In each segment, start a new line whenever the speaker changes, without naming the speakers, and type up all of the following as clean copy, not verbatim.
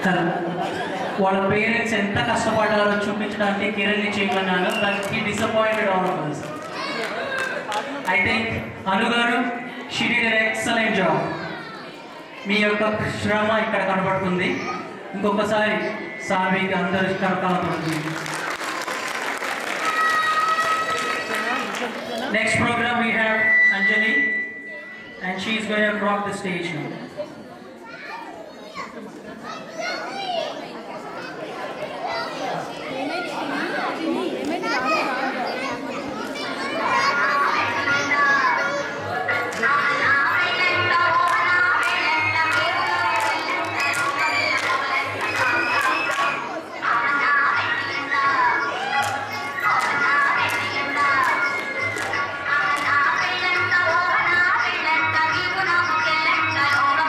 కదా వాళ్ళ పేరెంట్స్ ఎంత కష్టపడ్డారో చూపించడానికి కిరణ్ని చేయమన్నాను, but he disappointed all of us. I think Anu garu she did an excellent job. మీ యొక్క శ్రమ ఇక్కడ కనబడుతుంది. ఇంకొకసారి సార్వికి అందరూ కనపడుతుంది. Next program we have Anjali and she is going to rock the stage now.
Oh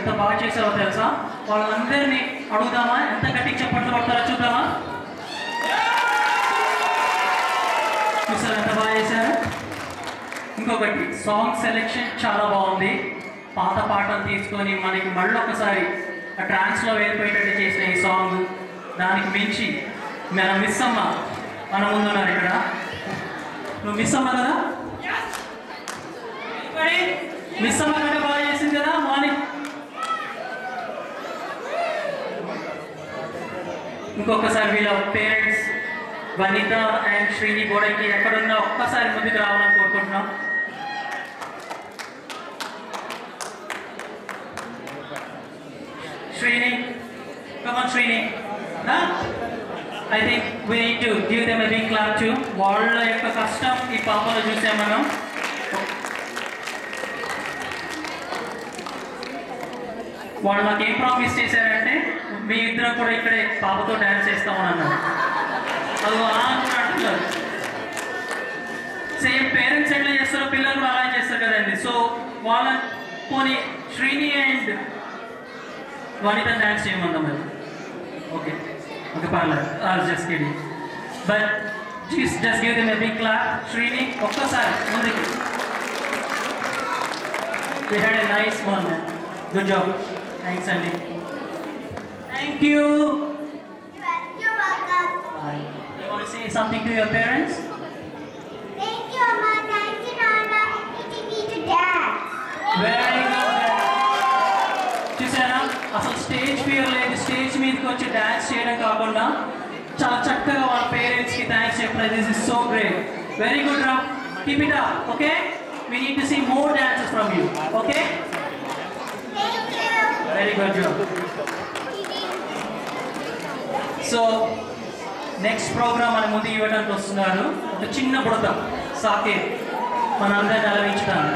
ఎంత బాగా చేసావో తెలుసా? వాళ్ళందరినీ అడుగుదామా? ఎంత గట్టిగా చప్పట్లు కొడతారో చూద్దామా? చూసారు ఎంత బాగా చేశారు? ఇంకొకటి, సాంగ్ సెలెక్షన్ చాలా బాగుంది. పాత పాటలు తీసుకొని మనకి మళ్ళీ ఒకసారి ఆ ట్రాన్స్లో వెళ్ళిపోయేటట్టు చేసిన ఈ సాంగ్. దానికి మించి మన మిస్ అమ్మ మన ముందున్నారు ఇక్కడ. నువ్వు మిస్ అమ్మ కదా? మిస్ అమ్మ కంటే బాగా చేసింది కదా మార్నింగ్. ఇంకొకసారి వీళ్ళ పేరెంట్స్ వనిత అండ్ శ్రీని గోడకి ఎక్కడున్నా ఒక్కసారి ముందుకు రావాలని కోరుకుంటున్నాం. Srini, come on Srini. I think we need to give them a big clap too. వాళ్ళ యొక్క కష్టం ఈ పాపలో చూసాం మనం. వాళ్ళు నాకు ఏం ప్రామిస్ చేశారంటే మీ ఇద్దరం కూడా ఇక్కడే పాపతో డ్యాన్స్ చేస్తామని అన్నారు. అది అంటున్నారు. సేమ్ పేరెంట్స్ ఎట్లా చేస్తారో పిల్లలు కూడా అలా చేస్తారు కదండి. సో వాళ్ళ పోనీ శ్రీని అండ్ వనిత డాన్స్ చేయమందాం మరి. ఓకే ఓకే పర్లేదు. Just kidding. But just give them a big clap. Srini ఒక్కసారి ముందుకి. We had a nice moment. Good job. Thanks Andy. Thank you.
You're welcome.
You want to say something to your parents?
Thank you, Amma. Thank you, Nana, for teaching me to dance.
Very good. చూసారా, అసలు stage fear లేదు. Stage మీదకి వచ్చి dance చేయడం కాకుండా చాలా చక్కగా వాళ్ళ పేరెంట్స్కి థ్యాంక్స్ చెప్పిన. This is so great. Very good రా. Keep it up. Okay, we need to see more dances from you. Okay,
Thank you.
Very good job. So next programme మన ముందు ఇవ్వడానికి వస్తున్నారు ఒక చిన్న బుడత సాకేత్ మనందరిని అలవించడానికి.